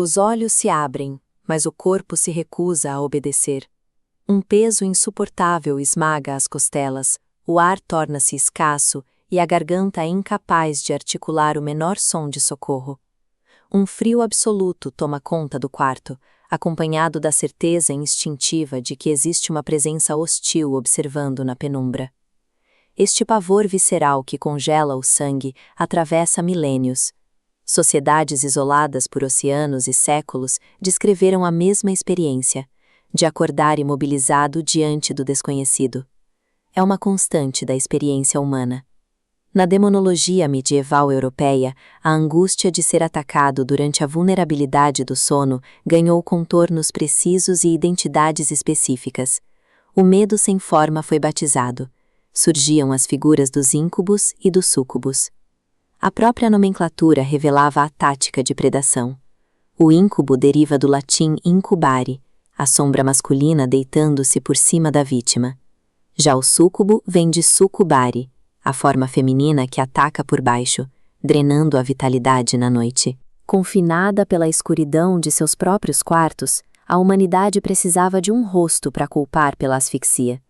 Os olhos se abrem, mas o corpo se recusa a obedecer. Um peso insuportável esmaga as costelas, o ar torna-se escasso e a garganta é incapaz de articular o menor som de socorro. Um frio absoluto toma conta do quarto, acompanhado da certeza instintiva de que existe uma presença hostil observando na penumbra. Este pavor visceral que congela o sangue atravessa milênios. Sociedades isoladas por oceanos e séculos descreveram a mesma experiência, de acordar imobilizado diante do desconhecido. É uma constante da experiência humana. Na demonologia medieval europeia, a angústia de ser atacado durante a vulnerabilidade do sono ganhou contornos precisos e identidades específicas. O medo sem forma foi batizado. Surgiam as figuras dos íncubos e dos súcubos. A própria nomenclatura revelava a tática de predação. O íncubo deriva do latim incubare, a sombra masculina deitando-se por cima da vítima. Já o súcubo vem de sucubare, a forma feminina que ataca por baixo, drenando a vitalidade na noite. Confinada pela escuridão de seus próprios quartos, a humanidade precisava de um rosto para culpar pela asfixia.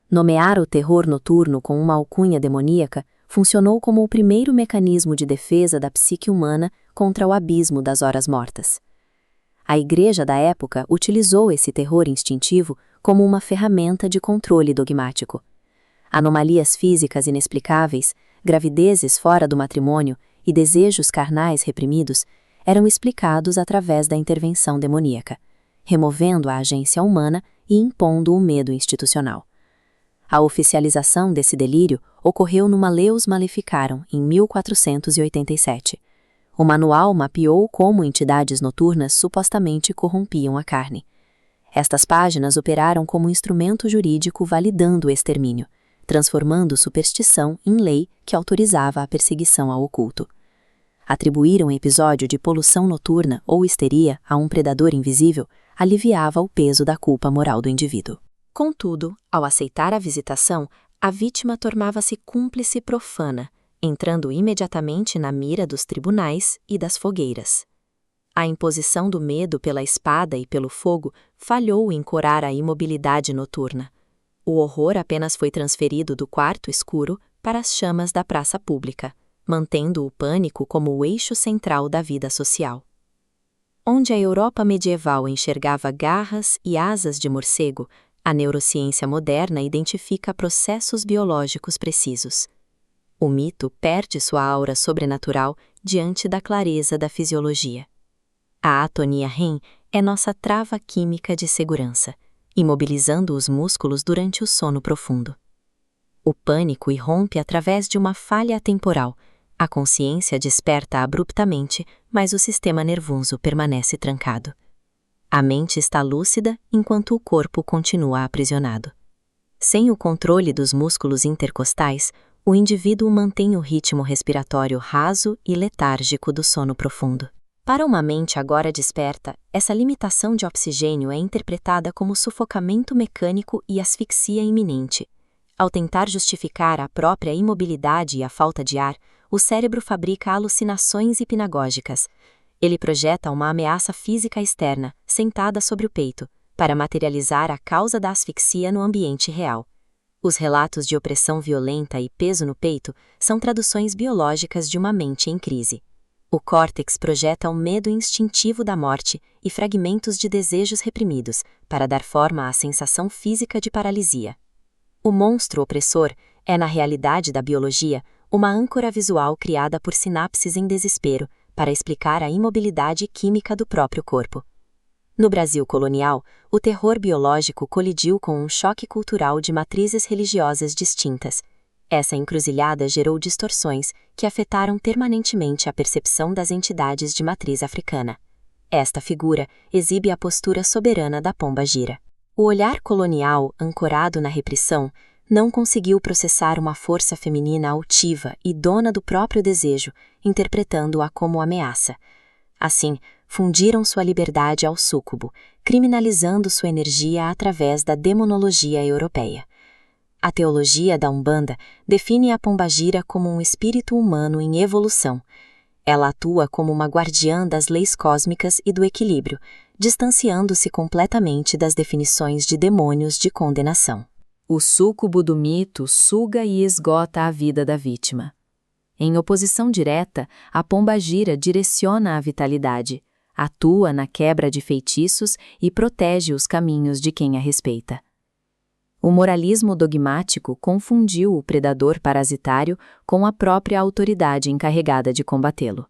Nomear o terror noturno com uma alcunha demoníaca funcionou como o primeiro mecanismo de defesa da psique humana contra o abismo das horas mortas. A Igreja da época utilizou esse terror instintivo como uma ferramenta de controle dogmático. Anomalias físicas inexplicáveis, gravidezes fora do matrimônio e desejos carnais reprimidos eram explicados através da intervenção demoníaca, removendo a agência humana e impondo o medo institucional. A oficialização desse delírio ocorreu no Malleus Maleficarum, em 1487. O manual mapeou como entidades noturnas supostamente corrompiam a carne. Estas páginas operaram como instrumento jurídico validando o extermínio, transformando superstição em lei que autorizava a perseguição ao oculto. Atribuir um episódio de poluição noturna ou histeria a um predador invisível aliviava o peso da culpa moral do indivíduo. Contudo, ao aceitar a visitação, a vítima tornava-se cúmplice profana, entrando imediatamente na mira dos tribunais e das fogueiras. A imposição do medo pela espada e pelo fogo falhou em corar a imobilidade noturna. O horror apenas foi transferido do quarto escuro para as chamas da praça pública, mantendo o pânico como o eixo central da vida social. Onde a Europa medieval enxergava garras e asas de morcego, a neurociência moderna identifica processos biológicos precisos. O mito perde sua aura sobrenatural diante da clareza da fisiologia. A atonia REM é nossa trava química de segurança, imobilizando os músculos durante o sono profundo. O pânico irrompe através de uma falha temporal. A consciência desperta abruptamente, mas o sistema nervoso permanece trancado. A mente está lúcida enquanto o corpo continua aprisionado. Sem o controle dos músculos intercostais, o indivíduo mantém o ritmo respiratório raso e letárgico do sono profundo. Para uma mente agora desperta, essa limitação de oxigênio é interpretada como sufocamento mecânico e asfixia iminente. Ao tentar justificar a própria imobilidade e a falta de ar, o cérebro fabrica alucinações hipnagógicas. Ele projeta uma ameaça física externa, sentada sobre o peito, para materializar a causa da asfixia no ambiente real. Os relatos de opressão violenta e peso no peito são traduções biológicas de uma mente em crise. O córtex projeta o medo instintivo da morte e fragmentos de desejos reprimidos para dar forma à sensação física de paralisia. O monstro opressor é, na realidade da biologia, uma âncora visual criada por sinapses em desespero para explicar a imobilidade química do próprio corpo. No Brasil colonial, o terror biológico colidiu com um choque cultural de matrizes religiosas distintas. Essa encruzilhada gerou distorções que afetaram permanentemente a percepção das entidades de matriz africana. Esta figura exibe a postura soberana da pomba-gira. O olhar colonial, ancorado na repressão, não conseguiu processar uma força feminina altiva e dona do próprio desejo, interpretando-a como ameaça. Assim, fundiram sua liberdade ao súcubo, criminalizando sua energia através da demonologia europeia. A teologia da Umbanda define a pombagira como um espírito humano em evolução. Ela atua como uma guardiã das leis cósmicas e do equilíbrio, distanciando-se completamente das definições de demônios de condenação. O súcubo do mito suga e esgota a vida da vítima. Em oposição direta, a pombagira direciona a vitalidade, atua na quebra de feitiços e protege os caminhos de quem a respeita. O moralismo dogmático confundiu o predador parasitário com a própria autoridade encarregada de combatê-lo.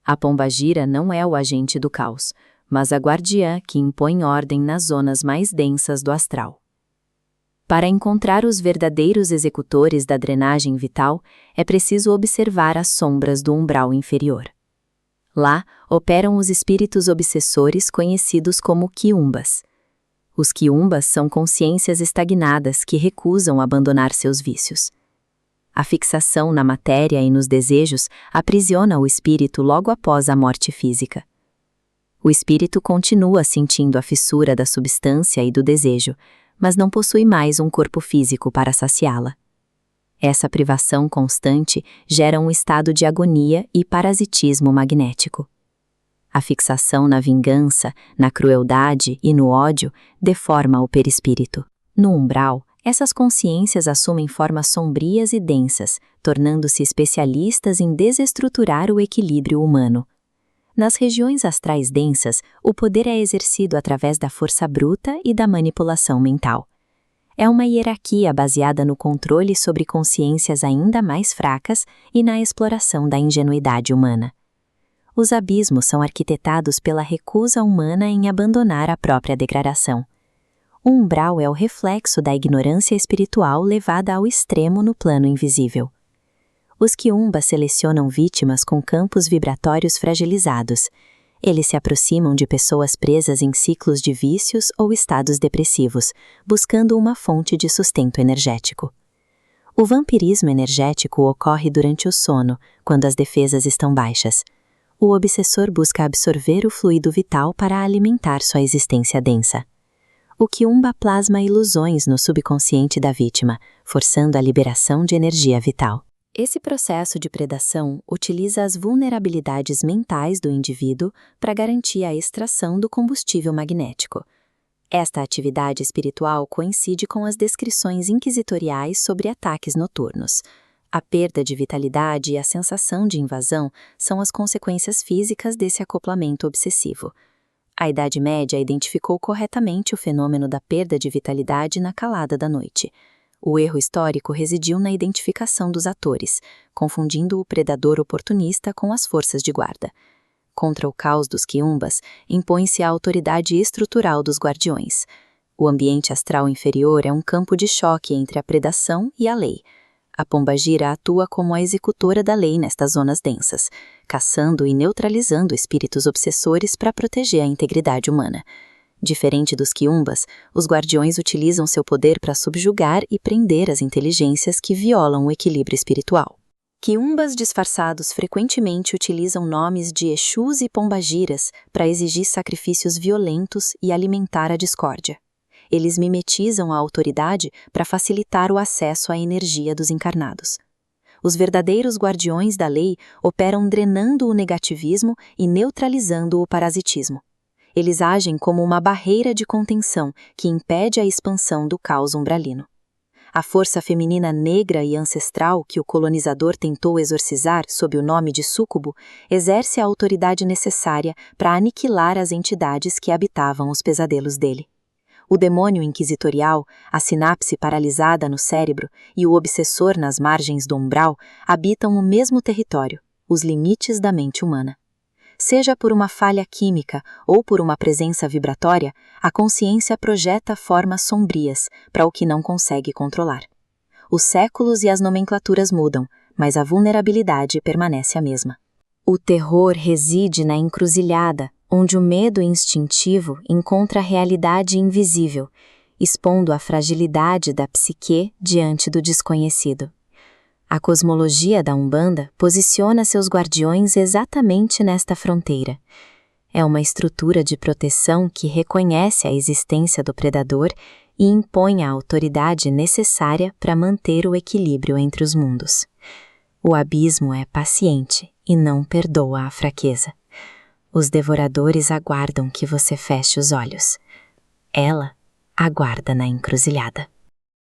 A pombagira não é o agente do caos, mas a guardiã que impõe ordem nas zonas mais densas do astral. Para encontrar os verdadeiros executores da drenagem vital, é preciso observar as sombras do umbral inferior. Lá operam os espíritos obsessores conhecidos como quiumbas. Os quiumbas são consciências estagnadas que recusam abandonar seus vícios. A fixação na matéria e nos desejos aprisiona o espírito logo após a morte física. O espírito continua sentindo a fissura da substância e do desejo, mas não possui mais um corpo físico para saciá-la. Essa privação constante gera um estado de agonia e parasitismo magnético. A fixação na vingança, na crueldade e no ódio deforma o perispírito. No umbral, essas consciências assumem formas sombrias e densas, tornando-se especialistas em desestruturar o equilíbrio humano. Nas regiões astrais densas, o poder é exercido através da força bruta e da manipulação mental. É uma hierarquia baseada no controle sobre consciências ainda mais fracas e na exploração da ingenuidade humana. Os abismos são arquitetados pela recusa humana em abandonar a própria degradação. O umbral é o reflexo da ignorância espiritual levada ao extremo no plano invisível. Os quiumbas selecionam vítimas com campos vibratórios fragilizados. Eles se aproximam de pessoas presas em ciclos de vícios ou estados depressivos, buscando uma fonte de sustento energético. O vampirismo energético ocorre durante o sono, quando as defesas estão baixas. O obsessor busca absorver o fluido vital para alimentar sua existência densa. O quiumba plasma ilusões no subconsciente da vítima, forçando a liberação de energia vital. Esse processo de predação utiliza as vulnerabilidades mentais do indivíduo para garantir a extração do combustível magnético. Esta atividade espiritual coincide com as descrições inquisitoriais sobre ataques noturnos. A perda de vitalidade e a sensação de invasão são as consequências físicas desse acoplamento obsessivo. A Idade Média identificou corretamente o fenômeno da perda de vitalidade na calada da noite. O erro histórico residiu na identificação dos atores, confundindo o predador oportunista com as forças de guarda. Contra o caos dos quiumbas, impõe-se a autoridade estrutural dos guardiões. O ambiente astral inferior é um campo de choque entre a predação e a lei. A pombagira atua como a executora da lei nestas zonas densas, caçando e neutralizando espíritos obsessores para proteger a integridade humana. Diferente dos quiumbas, os guardiões utilizam seu poder para subjugar e prender as inteligências que violam o equilíbrio espiritual. Quiumbas disfarçados frequentemente utilizam nomes de exus e pombagiras para exigir sacrifícios violentos e alimentar a discórdia. Eles mimetizam a autoridade para facilitar o acesso à energia dos encarnados. Os verdadeiros guardiões da lei operam drenando o negativismo e neutralizando o parasitismo. Eles agem como uma barreira de contenção que impede a expansão do caos umbralino. A força feminina negra e ancestral que o colonizador tentou exorcizar sob o nome de súcubo exerce a autoridade necessária para aniquilar as entidades que habitavam os pesadelos dele. O demônio inquisitorial, a sinapse paralisada no cérebro e o obsessor nas margens do umbral habitam o mesmo território, os limites da mente humana. Seja por uma falha química ou por uma presença vibratória, a consciência projeta formas sombrias para o que não consegue controlar. Os séculos e as nomenclaturas mudam, mas a vulnerabilidade permanece a mesma. O terror reside na encruzilhada, onde o medo instintivo encontra a realidade invisível, expondo a fragilidade da psique diante do desconhecido. A cosmologia da Umbanda posiciona seus guardiões exatamente nesta fronteira. É uma estrutura de proteção que reconhece a existência do predador e impõe a autoridade necessária para manter o equilíbrio entre os mundos. O abismo é paciente e não perdoa a fraqueza. Os devoradores aguardam que você feche os olhos. Ela aguarda na encruzilhada.